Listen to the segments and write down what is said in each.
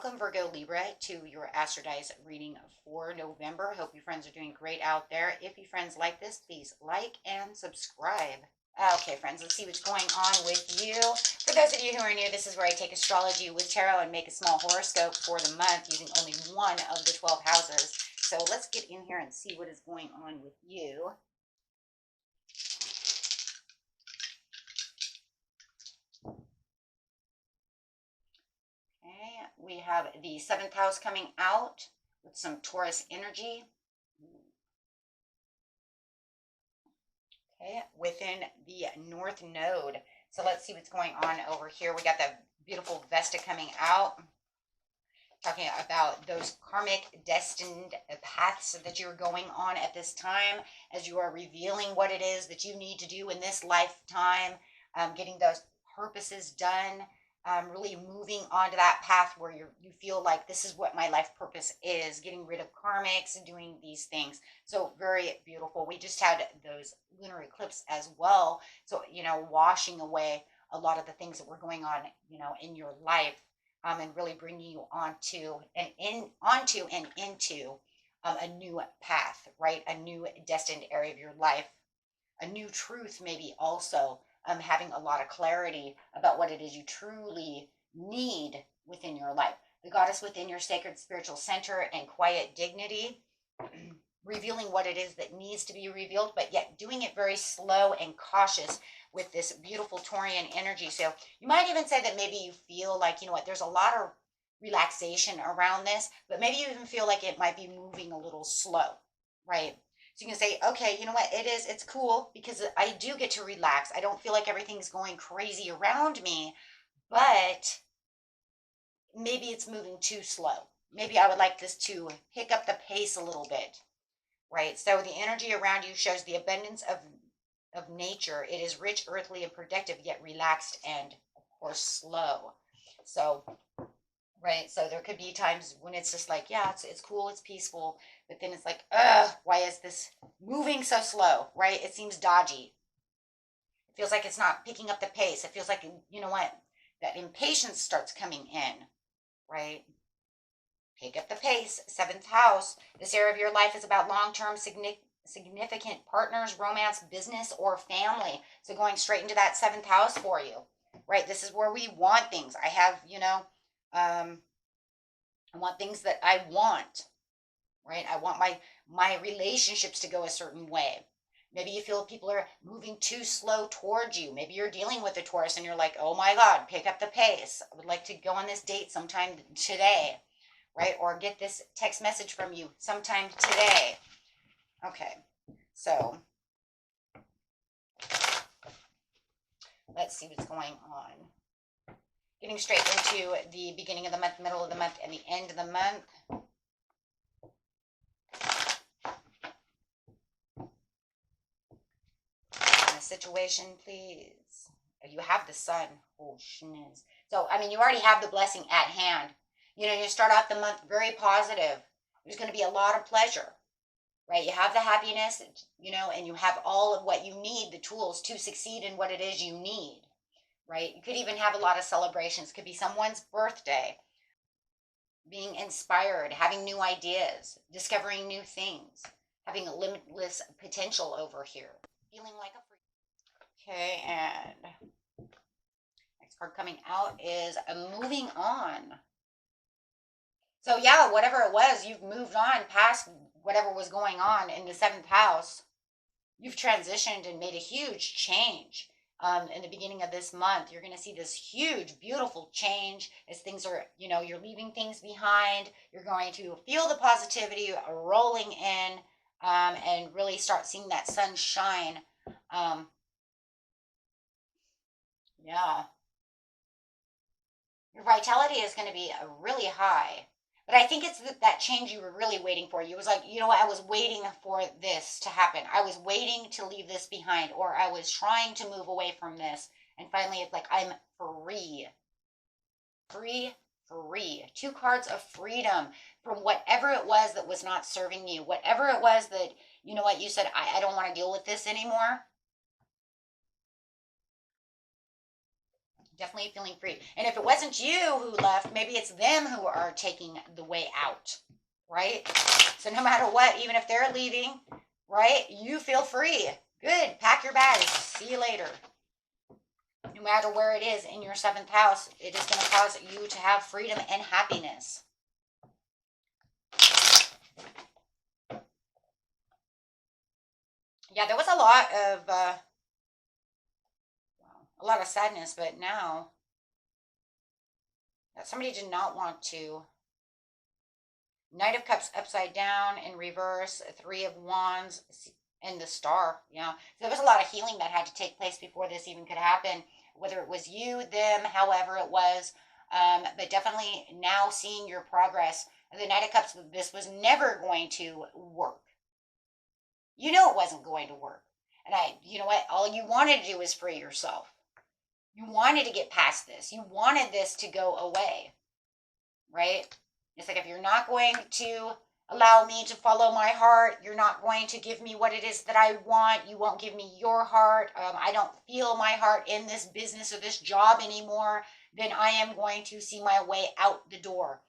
Welcome, Virgo Libra, to your Astrodice reading for November. Hope you friends are doing great out there. If you friends like this, please like and subscribe. Okay, friends, let's see what's going on with you. For those of you who are new, this is where I take astrology with tarot and make a small horoscope for the month using only one of the 12 houses. So let's get in here and see what is going on with you. Okay, we have the 7th house coming out with some Taurus energy. Okay, within the North Node. So let's see what's going on over here. We got the beautiful Vesta coming out, talking about those karmic destined paths that you're going on at this time as you are revealing what it is that you need to do in this lifetime, getting those purposes done. Really moving on to that path where you feel like this is what my life purpose is, getting rid of karmics and doing these things. So very beautiful. We just had those lunar eclipse as well. So, washing away a lot of the things that were going on, in your life, and really bringing you onto and into a new path, right? A new destined area of your life, a new truth, maybe also. Having a lot of clarity about what it is you truly need within your life. The goddess within your sacred spiritual center and quiet dignity, revealing what it is that needs to be revealed, but yet doing it very slow and cautious with this beautiful Taurian energy. So you might even say that maybe you feel like, there's a lot of relaxation around this, but maybe you even feel like it might be moving a little slow, right? So you can say, okay, you know what, it's cool because I do get to relax. I don't feel like everything's going crazy around me, but maybe it's moving too slow. Maybe I would like this to pick up the pace a little bit, right? So the energy around you shows the abundance of nature. It is rich, earthly, and productive, yet relaxed and, of course, slow. So, right, so there could be times when it's just like, yeah, it's cool, it's peaceful, but then it's like, why is this moving so slow, right? It seems dodgy. It feels like it's not picking up the pace. It feels like, that impatience starts coming in, right? Pick up the pace. 7th house. This area of your life is about long-term significant partners, romance, business, or family. So going straight into that 7th house for you, right? This is where we want things. I have, I want things that I want, right? I want my relationships to go a certain way. Maybe you feel people are moving too slow towards you. Maybe you're dealing with a Taurus and you're like, oh my God, pick up the pace. I would like to go on this date sometime today, right? Or get this text message from you sometime today. Okay, so let's see what's going on. Getting straight into the beginning of the month, middle of the month, and the end of the month. Situation, please. You have the sun. Oh, schniz. So, you already have the blessing at hand. You start off the month very positive. There's going to be a lot of pleasure, right? You have the happiness, and you have all of what you need, the tools to succeed in what it is you need, right? You could even have a lot of celebrations. Could be someone's birthday. Being inspired, having new ideas, discovering new things, having a limitless potential over here. Feeling like a okay, and next card coming out is moving on. So yeah, whatever it was, you've moved on past whatever was going on in the 7th house. You've transitioned and made a huge change. In the beginning of this month, you're going to see this huge, beautiful change as things are, you're leaving things behind. You're going to feel the positivity rolling in, and really start seeing that sun shine. Yeah. Your vitality is going to be really high. But I think it's that change you were really waiting for. You was like, you know what? I was waiting for this to happen. I was waiting to leave this behind, or I was trying to move away from this. And finally, it's like, I'm free. Free, free. 2 cards of freedom from whatever it was that was not serving you. Whatever it was that, you said, I don't want to deal with this anymore. Definitely feeling free. And if it wasn't you who left, maybe it's them who are taking the way out, right? So no matter what, even if they're leaving, right, you feel free. Good. Pack your bags. See you later. No matter where it is in your 7th house, it is going to cause you to have freedom and happiness. Yeah, there was a lot of sadness, but now that somebody did not want to. Knight of Cups upside down in reverse, 3 of Wands, and the Star. Yeah, so there was a lot of healing that had to take place before this even could happen. Whether it was you, them, however it was, but definitely now seeing your progress. The Knight of Cups, this was never going to work. You know it wasn't going to work. And you know what? All you wanted to do was free yourself. You wanted to get past this. You wanted this to go away, right? It's like, if you're not going to allow me to follow my heart, you're not going to give me what it is that I want, you won't give me your heart, I don't feel my heart in this business or this job anymore, then I am going to see my way out the door.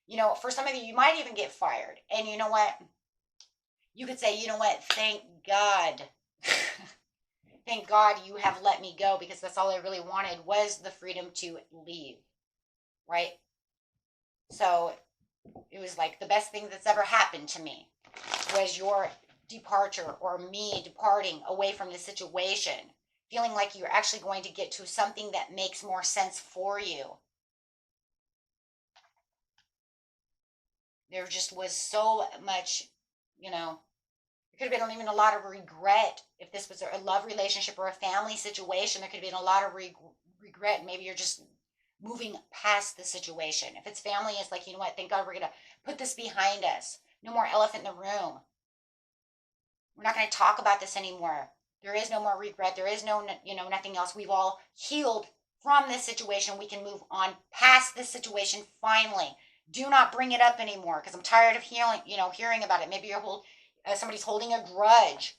You know, for some of you, you might even get fired. And you know what? You could say, you know what? Thank God. Thank God you have let me go, because that's all I really wanted was the freedom to leave, right? So it was like the best thing that's ever happened to me was your departure, or me departing away from the situation, feeling like you're actually going to get to something that makes more sense for you. There just was so much, you know, there could have been even a lot of regret. If this was a love relationship or a family situation, there could have been a lot of regret. Maybe you're just moving past the situation. If it's family, it's like, you know what, thank God we're going to put this behind us. No more elephant in the room. We're not going to talk about this anymore. There is no more regret. There is no, nothing else. We've all healed from this situation. We can move on past this situation finally. Do not bring it up anymore, because I'm tired of hearing about it. Maybe somebody's holding a grudge.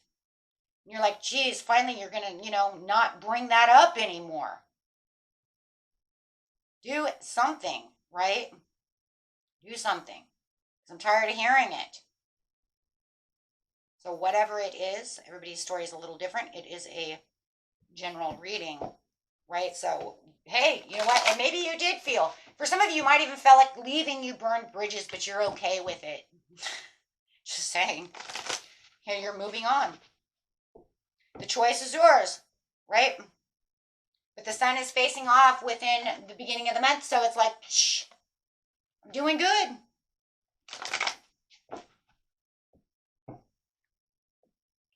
And you're like, geez, finally you're going to, not bring that up anymore. Do something, right? Do something. Because I'm tired of hearing it. So whatever it is, everybody's story is a little different. It is a general reading, right? So, hey, you know what? And maybe you did feel, for some of you, might even feel like leaving, you burned bridges, but you're okay with it. Just saying. Hey, you're moving on. The choice is yours, right? But the sun is facing off within the beginning of the month, so it's like, shh, I'm doing good.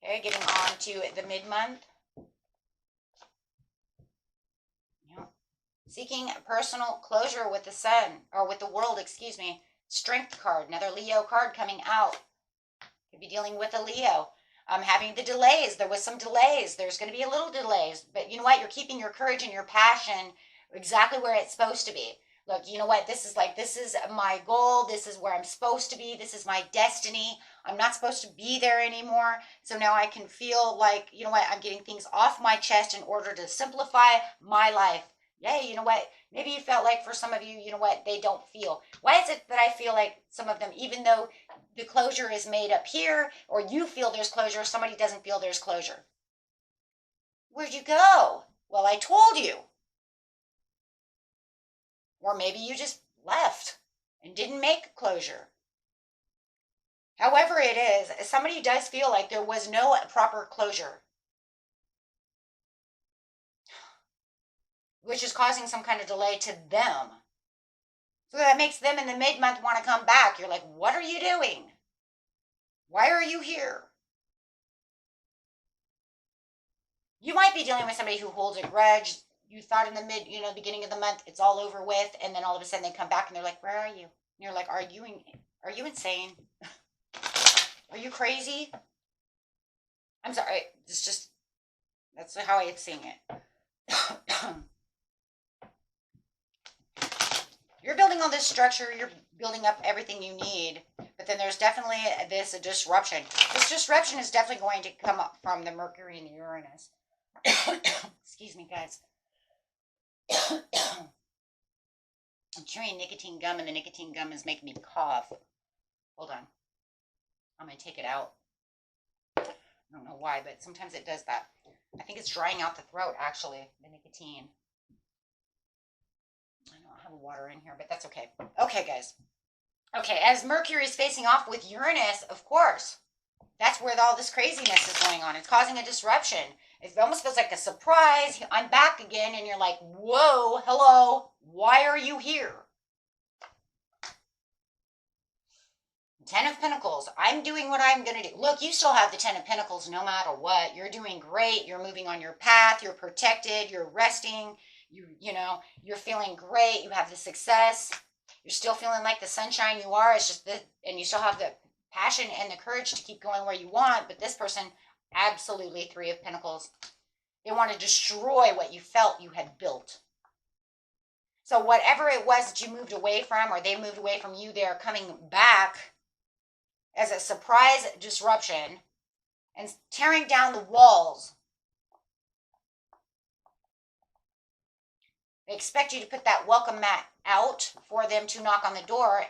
Okay, getting on to the mid-month. Yeah. Seeking personal closure with the sun, or with the world, excuse me. Strength card, another Leo card coming out. Could be dealing with a Leo. Having the delays. There was some delays. There's going to be a little delays. But you know what? You're keeping your courage and your passion exactly where it's supposed to be. Look, you know what? This is my goal. This is where I'm supposed to be. This is my destiny. I'm not supposed to be there anymore. So now I can feel like, you know what? I'm getting things off my chest in order to simplify my life. Yay, you know what? Maybe you felt like for some of you, you know what? They don't feel. Why is it that I feel like some of them, even though the closure is made up here, or you feel there's closure, somebody doesn't feel there's closure? Where'd you go? Well, I told you. Or maybe you just left and didn't make closure. However it is, somebody does feel like there was no proper closure, which is causing some kind of delay to them. So that makes them in the mid-month want to come back. You're like, what are you doing? Why are you here? You might be dealing with somebody who holds a grudge. You thought in the beginning of the month, it's all over with. And then all of a sudden they come back and they're like, where are you? And you're like, are you insane? Are you crazy? I'm sorry. That's how I'm seeing it. You're building all this structure. You're building up everything you need. But then there's definitely this disruption. This disruption is definitely going to come up from the Mercury and the Uranus. Excuse me, guys. I'm chewing nicotine gum, and the nicotine gum is making me cough. Hold on. I'm going to take it out. I don't know why, but sometimes it does that. I think it's drying out the throat, actually, the nicotine. I don't have water in here, but that's okay. Okay, guys. Okay, as Mercury is facing off with Uranus, of course, that's where all this craziness is going on. It's causing a disruption. It almost feels like a surprise. I'm back again, and you're like, whoa, hello, why are you here? Ten of Pentacles. I'm doing what I'm going to do. Look, you still have the Ten of Pentacles no matter what. You're doing great. You're moving on your path. You're protected. You're resting. You know, you're feeling great. You have the success. You're still feeling like the sunshine you are. It's just that, and you still have the passion and the courage to keep going where you want. But this person, absolutely Three of Pentacles. They want to destroy what you felt you had built. So whatever it was that you moved away from, or they moved away from you, they're coming back as a surprise disruption and tearing down the walls. They expect you to put that welcome mat out for them to knock on the door.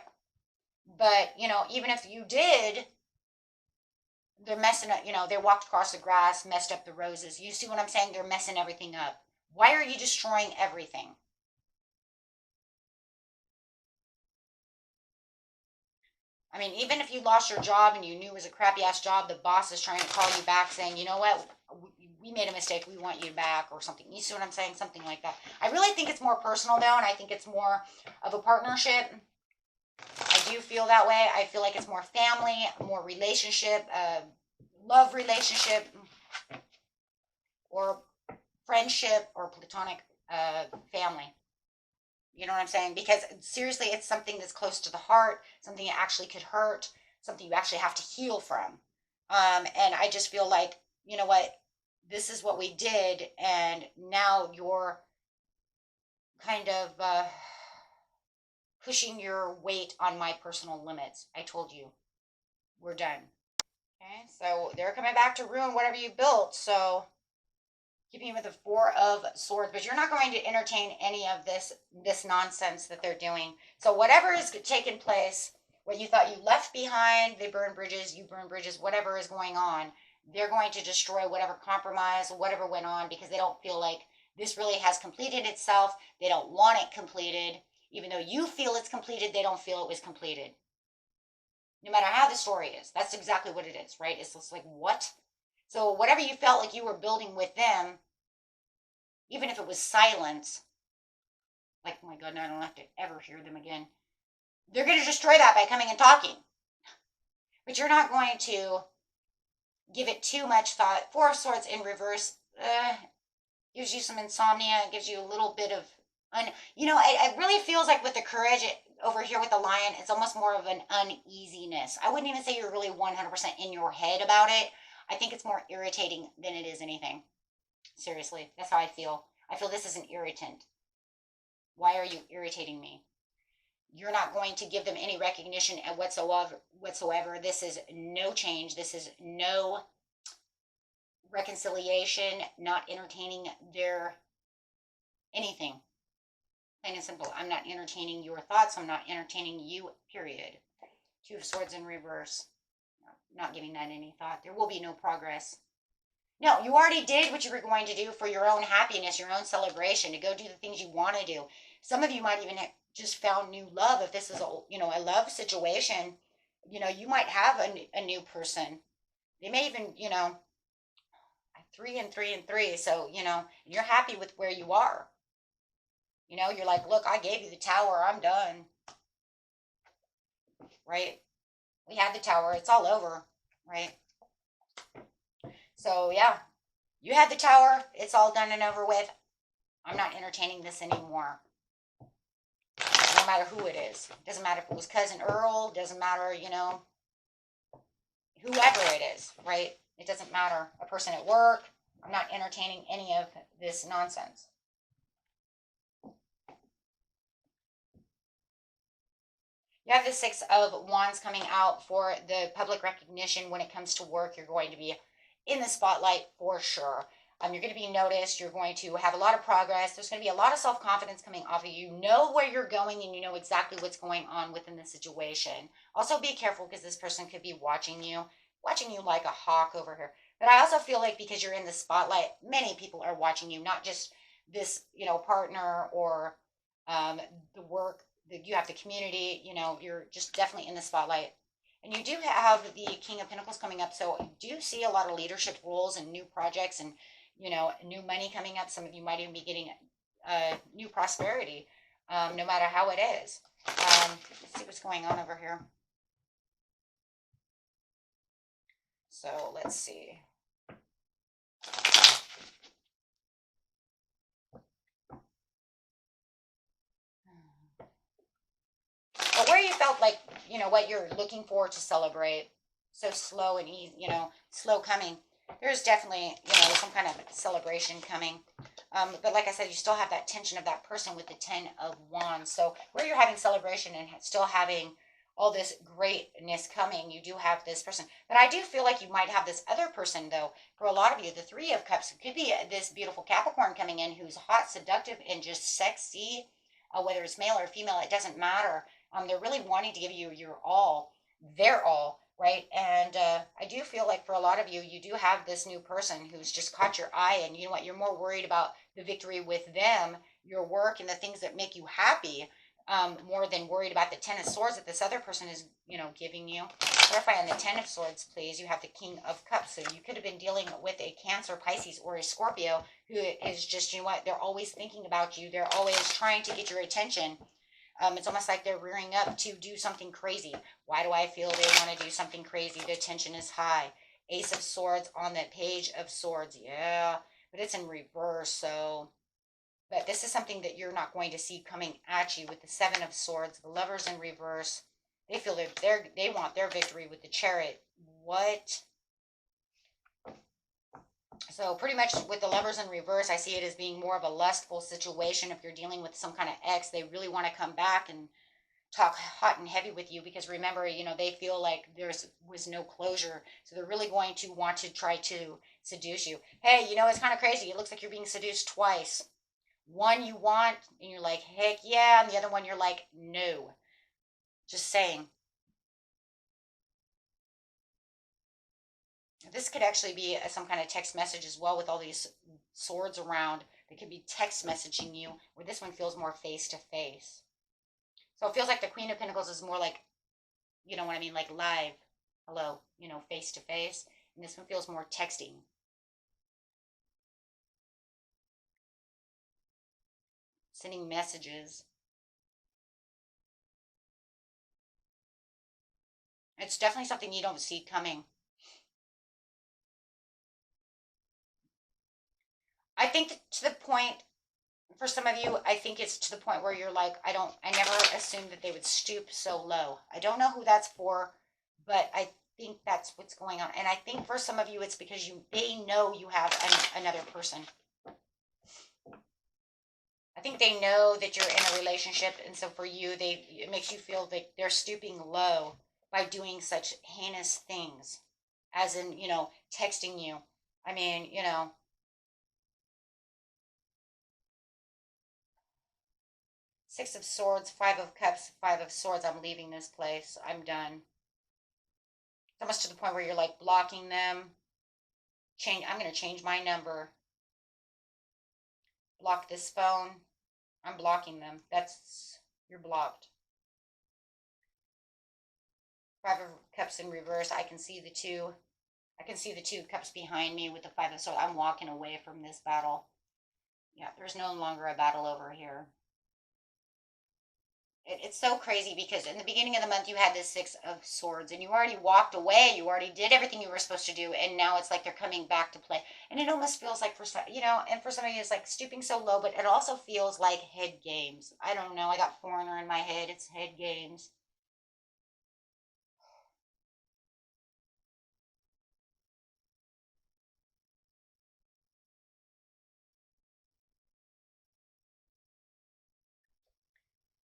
But, you know, even if you did, they're messing up, you know, they walked across the grass, messed up the roses. You see what I'm saying? They're messing everything up. Why are you destroying everything? I mean, even if you lost your job and you knew it was a crappy ass job, the boss is trying to call you back saying, you know what, we made a mistake, we want you back, or something. You see what I'm saying? Something like that. I really think it's more personal though, and I think it's more of a partnership. I do feel that way. I feel like it's more family, more relationship, love relationship, or friendship, or platonic family. You know what I'm saying? Because seriously, it's something that's close to the heart, something that actually could hurt, something you actually have to heal from. And I just feel like, you know what, this is what we did, and now you're kind of pushing your weight on my personal limits. I told you, we're done. Okay, so they're coming back to ruin whatever you built. So keeping with the Four of Swords, but you're not going to entertain any of this nonsense that they're doing. So whatever is taking place, what you thought you left behind, they burn bridges, you burn bridges, whatever is going on, they're going to destroy whatever compromise, whatever went on, because they don't feel like this really has completed itself. They don't want it completed. Even though you feel it's completed, they don't feel it was completed. No matter how the story is, that's exactly what it is, right? It's just like, what? So whatever you felt like you were building with them, even if it was silence, like, oh my God, now I don't have to ever hear them again. They're going to destroy that by coming and talking. But you're not going to give it too much thought. Four of Swords in reverse gives you some insomnia. It gives you a little bit of, you know, it really feels like with the courage over here with the Lion, it's almost more of an uneasiness. I wouldn't even say you're really 100% in your head about it. I think it's more irritating than it is anything. Seriously, that's how I feel. I feel this is an irritant. Why are you irritating me? You're not going to give them any recognition whatsoever. This is no change. This is no reconciliation, not entertaining their anything. Plain and simple. I'm not entertaining your thoughts. I'm not entertaining you, period. Two of Swords in reverse. Not giving that any thought. There will be no progress. No, you already did what you were going to do for your own happiness, your own celebration, to go do the things you want to do. Some of you might even have just found new love. If this is a love situation, you might have a new person. They may even, 3 and 3 and 3. So, you're happy with where you are. You're like, look, I gave you the Tower. I'm done. Right? We had the Tower. It's all over. Right? So, yeah. You had the Tower. It's all done and over with. I'm not entertaining this anymore. No matter who it is. Doesn't matter if it was Cousin Earl. Doesn't matter, whoever it is. Right? It doesn't matter. A person at work. I'm not entertaining any of this nonsense. You have the Six of Wands coming out for the public recognition. When it comes to work, you're going to be in the spotlight for sure. You're going to be noticed. You're going to have a lot of progress. There's going to be a lot of self-confidence coming off of you. You know where you're going and you know exactly what's going on within the situation. Also be careful because this person could be watching you like a hawk over here. But I also feel like because you're in the spotlight, many people are watching you, not just this, partner or the work that you have, the community, you're just definitely in the spotlight. And you do have the King of Pentacles coming up. So I do see a lot of leadership roles and new projects and, new money coming up. Some of you might even be getting new prosperity, no matter how it is. Let's see what's going on over here. So let's see. But where you felt like, what you're looking for to celebrate, so slow and easy, slow coming. There's definitely, some kind of celebration coming. But like I said, you still have that tension of that person with the 10 of Wands. So where you're having celebration and still having all this greatness coming, you do have this person. But I do feel like you might have this other person, though. For a lot of you, the Three of Cups, it could be this beautiful Capricorn coming in who's hot, seductive, and just sexy. Whether it's male or female, it doesn't matter. They're really wanting to give you your all, their all, right? And I do feel like for a lot of you, you do have this new person who's just caught your eye, and you know what? You're more worried about the victory with them, your work, and the things that make you happy, more than worried about the Ten of Swords that this other person is, giving you. Clarify on the Ten of Swords, please. You have the King of Cups, so you could have been dealing with a Cancer, Pisces, or a Scorpio who is just, they're always thinking about you. They're always trying to get your attention. It's almost like they're rearing up to do something crazy. Why do I feel they want to do something crazy? The tension is high. Ace of Swords on the Page of Swords. Yeah, but it's in reverse. So, but this is something that you're not going to see coming at you with the Seven of Swords. The Lovers in reverse. They feel they want their victory with the Chariot. What? So pretty much with the Lovers in reverse, I see it as being more of a lustful situation. If you're dealing with some kind of ex, they really want to come back and talk hot and heavy with you because remember, they feel like was no closure. So they're really going to want to try to seduce you. Hey, it's kind of crazy. It looks like you're being seduced twice. One you want and you're like, heck yeah. And the other one you're like, no. Just saying. This could actually be some kind of text message as well with all these swords around. They could be text messaging you, where this one feels more face to face. So it feels like the Queen of Pentacles is more like, you know what I mean, like live, hello, face to face. And this one feels more texting. Sending messages. It's definitely something you don't see coming. I think to the point, for some of you, I think it's to the point where you're like, I never assumed that they would stoop so low. I don't know who that's for, but I think that's what's going on. And I think for some of you, it's because they know you have another person. I think they know that you're in a relationship, and so for you, it makes you feel that they're stooping low by doing such heinous things, as in, texting you. I mean, Six of Swords, Five of Cups, Five of Swords. I'm leaving this place. I'm done. It's almost to the point where you're like blocking them. I'm going to change my number. Block this phone. I'm blocking them. You're blocked. Five of Cups in reverse. I can see the two. I can see the two cups behind me with the Five of Swords. I'm walking away from this battle. Yeah, there's no longer a battle over here. It's so crazy because in the beginning of the month you had this Six of Swords and you already walked away. You already did everything you were supposed to do, and now it's like they're coming back to play. And it almost feels like for some, and for some of you it's like stooping so low, but it also feels like head games. I don't know. I got foreigner in my head. It's head games.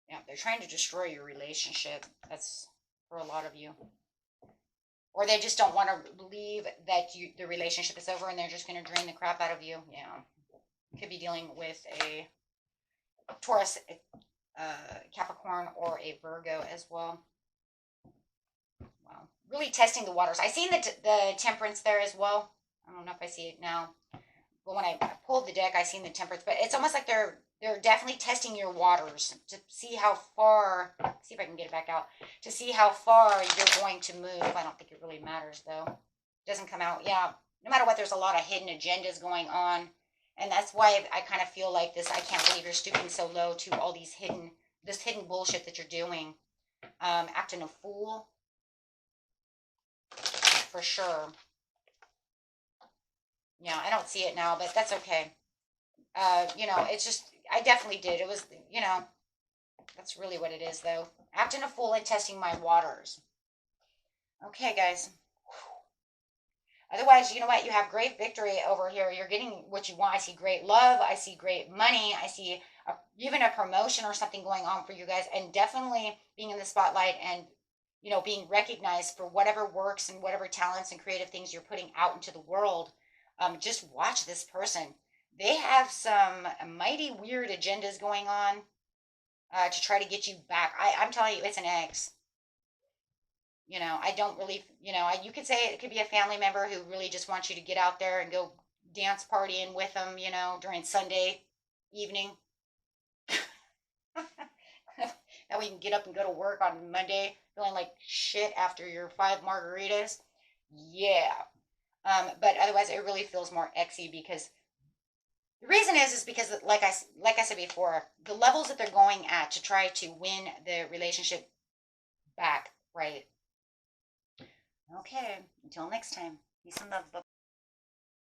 Yeah, they're trying to destroy your relationship. That's for a lot of you. or they just don't want to believe that the relationship is over and they're just going to drain the crap out of you. Yeah. Could be dealing with a Taurus, Capricorn, or a Virgo as well. Wow. Really testing the waters. I seen the temperance there as well. I don't know if I see it now. But when I pulled the deck, I seen the temperance. But it's almost like they're definitely testing your waters to see how far. See if I can get it back out. To see how far you're going to move. I don't think it really matters though. It doesn't come out. Yeah. No matter what, there's a lot of hidden agendas going on, and that's why I kind of feel like this. I can't believe you're stooping so low to all these this hidden bullshit that you're doing. Acting a fool for sure. Yeah, I don't see it now, but that's okay. It's just, I definitely did. It was, that's really what it is, though. Acting a fool and testing my waters. Okay, guys. Otherwise, you know what? You have great victory over here. You're getting what you want. I see great love. I see great money. I see even a promotion or something going on for you guys, and definitely being in the spotlight and being recognized for whatever works and whatever talents and creative things you're putting out into the world. Just watch this person. They have some mighty weird agendas going on to try to get you back. I'm telling you, it's an ex. I don't really, you could say it could be a family member who really just wants you to get out there and go dance partying with them, during Sunday evening. That way you can get up and go to work on Monday feeling like shit after your 5 margaritas. Yeah. But otherwise, it really feels more exy because the reason is because like I said before, the levels that they're going at to try to win the relationship back, right? Okay. Until next time. Peace and love.